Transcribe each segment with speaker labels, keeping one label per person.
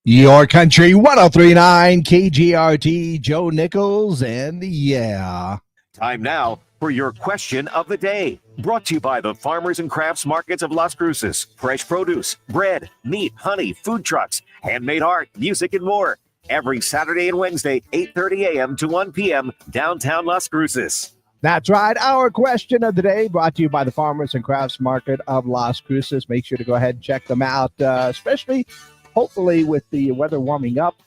Speaker 1: Your Country 1039 KGRT, Joe Nichols, and yeah.
Speaker 2: Time now for your question of the day. Brought to you by the Farmers and Crafts Markets of Las Cruces. Fresh produce, bread, meat, honey, food trucks, handmade art, music, and more. Every Saturday and Wednesday, 8:30 a.m. to 1 p.m. downtown Las Cruces.
Speaker 1: That's right. Our question of the day brought to you by the Farmers and Crafts Market of Las Cruces. Make sure to go ahead and check them out, especially hopefully with the weather warming up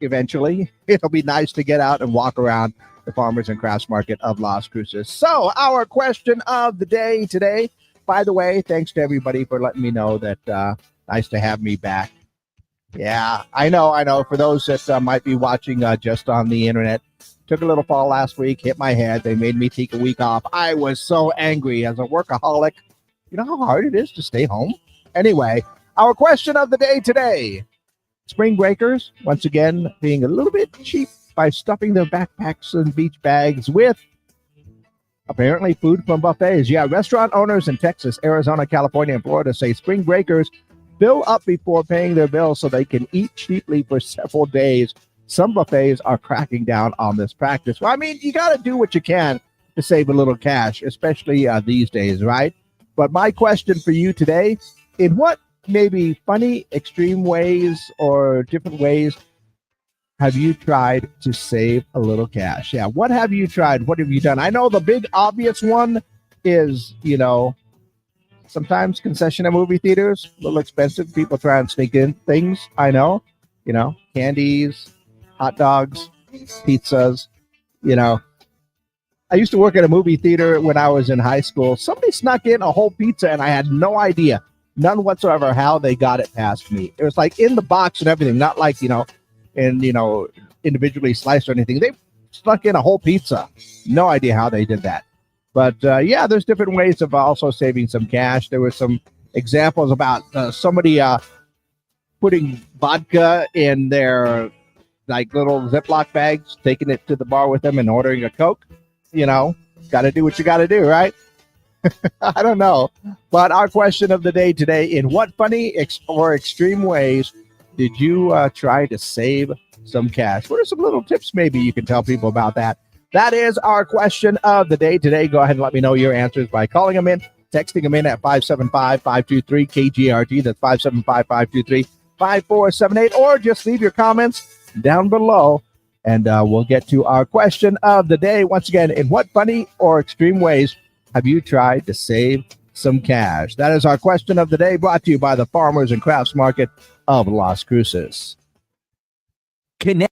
Speaker 1: eventually. It'll be nice to get out and walk around the Farmers and Crafts Market of Las Cruces. So our question of the day today, by the way, thanks to everybody for letting me know that nice to have me back. Yeah, I know. For those that might be watching just on the internet, took a little fall last week, hit my head. They made me take a week off. I was so angry as a workaholic. You know how hard it is to stay home? Anyway, our question of the day today. Spring breakers, once again, being a little bit cheap by stuffing their backpacks and beach bags with apparently food from buffets. Yeah, restaurant owners in Texas, Arizona, California, and Florida say spring breakers fill up before paying their bills so they can eat cheaply for several days. Some buffets are cracking down on this practice. Well, I mean, you got to do what you can to save a little cash, especially these days, right? But my question for you today, in what maybe funny, extreme ways or different ways have you tried to save a little cash? Yeah, what have you tried? What have you done? I know the big obvious one is, sometimes concession at movie theaters, a little expensive. People try and sneak in things. I know, candies, hot dogs, pizzas, I used to work at a movie theater when I was in high school. Somebody snuck in a whole pizza and I had no idea, none whatsoever, how they got it past me. It was like in the box and everything, not like, individually sliced or anything. They snuck in a whole pizza. No idea how they did that. But yeah, there's different ways of also saving some cash. There were some examples about somebody putting vodka in their like little Ziploc bags, taking it to the bar with them and ordering a Coke. Got to do what you got to do, right? I don't know. But our question of the day today, in what funny or extreme ways did you try to save some cash? What are some little tips maybe you can tell people about that? That is our question of the day today. Go ahead and let me know your answers by calling them in, texting them in at 575-523-KGRT. That's 575-523-5478. Or just leave your comments down below, and we'll get to our question of the day. Once again, in what funny or extreme ways have you tried to save some cash? That is our question of the day, brought to you by the Farmers and Crafts Market of Las Cruces. Connect.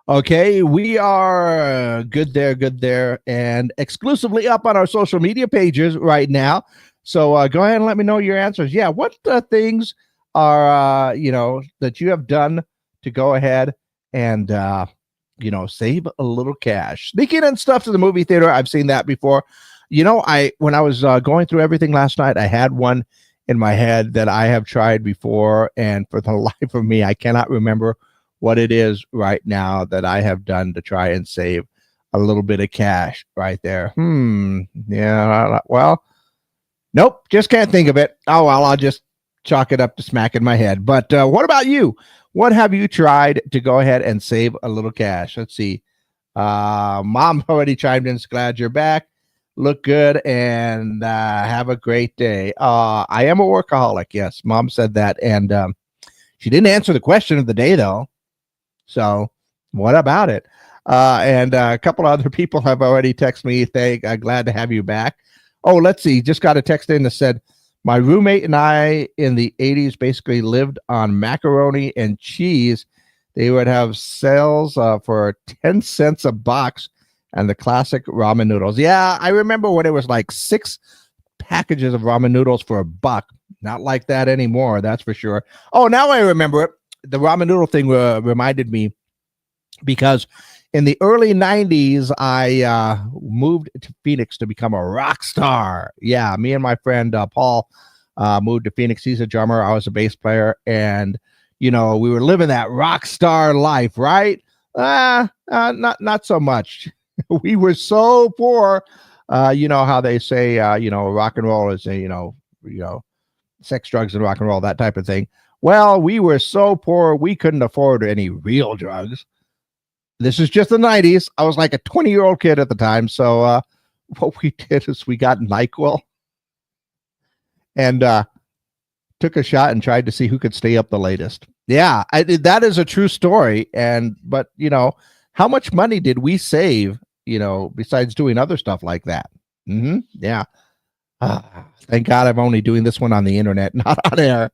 Speaker 1: Okay, we are good there, and exclusively up on our social media pages right now. So go ahead and let me know your answers. Yeah, what things are, that you have done to go ahead and, save a little cash? Sneaking in stuff to the movie theater, I've seen that before. When I was going through everything last night, I had one in my head that I have tried before, and for the life of me, I cannot remember what it is right now that I have done to try and save a little bit of cash right there. Yeah, well, nope, just can't think of it. Oh, well, I'll just chalk it up to smacking my head. But what about you? What have you tried to go ahead and save a little cash? Let's see. Mom already chimed in. Glad you're back. Look good and have a great day. I am a workaholic. Yes, Mom said that. And she didn't answer the question of the day, though. So what about it? And a couple of other people have already texted me. Glad to have you back. Oh, let's see. Just got a text in that said, my roommate and I in the 80s basically lived on macaroni and cheese. They would have sales for 10 cents a box and the classic ramen noodles. Yeah, I remember when it was like 6 packages of ramen noodles for $1. Not like that anymore, that's for sure. Oh, now I remember it. The ramen noodle thing reminded me because in the early 90s, I moved to Phoenix to become a rock star. Yeah, me and my friend Paul moved to Phoenix. He's a drummer. I was a bass player. And, we were living that rock star life, right? Not so much. We were so poor. You know how they say, rock and roll is, sex, drugs, and rock and roll, that type of thing. Well, we were so poor we couldn't afford any real drugs. This is just the 90s. I was like a 20-year-old kid at the time. So what we did is we got NyQuil and took a shot and tried to see who could stay up the latest. Yeah, that is a true story. But how much money did we save, besides doing other stuff like that? Yeah. Thank God I'm only doing this one on the internet, not on air.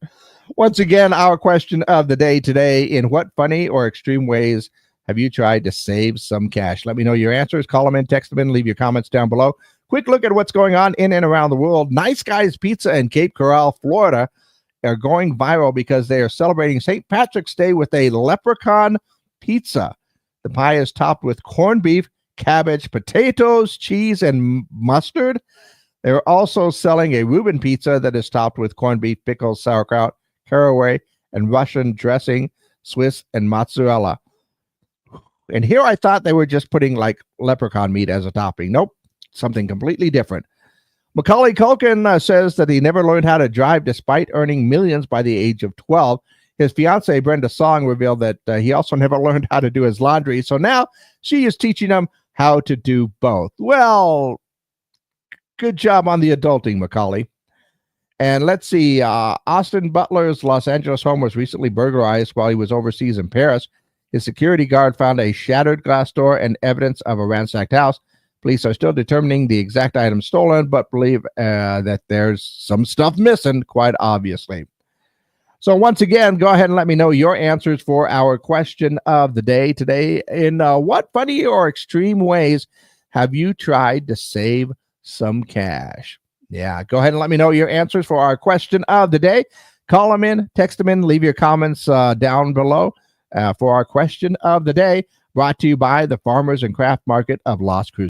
Speaker 1: Once again, our question of the day today: in what funny or extreme ways have you tried to save some cash? Let me know your answers. Call them in, text them in, leave your comments down below. Quick look at what's going on in and around the world. Nice Guys Pizza in Cape Coral, Florida are going viral because they are celebrating St. Patrick's Day with a leprechaun pizza. The pie is topped with corned beef, cabbage, potatoes, cheese, and mustard. They're also selling a Reuben pizza that is topped with corned beef, pickles, sauerkraut, caraway, and Russian dressing, Swiss, and mozzarella. And here I thought they were just putting like leprechaun meat as a topping. Nope, something completely different. Macaulay Culkin says that he never learned how to drive despite earning millions by the age of 12. His fiancee, Brenda Song, revealed that he also never learned how to do his laundry. So now she is teaching him how to do both. Well, good job on the adulting, Macaulay. And let's see, Austin Butler's Los Angeles home was recently burglarized while he was overseas in Paris. His security guard found a shattered glass door and evidence of a ransacked house. Police are still determining the exact item stolen, but believe that there's some stuff missing, quite obviously. So once again, go ahead and let me know your answers for our question of the day today. In what funny or extreme ways have you tried to save some cash? Yeah, go ahead and let me know your answers for our question of the day. Call them in, text them in, leave your comments down below for our question of the day, brought to you by the Farmers and Craft Market of Las Cruces.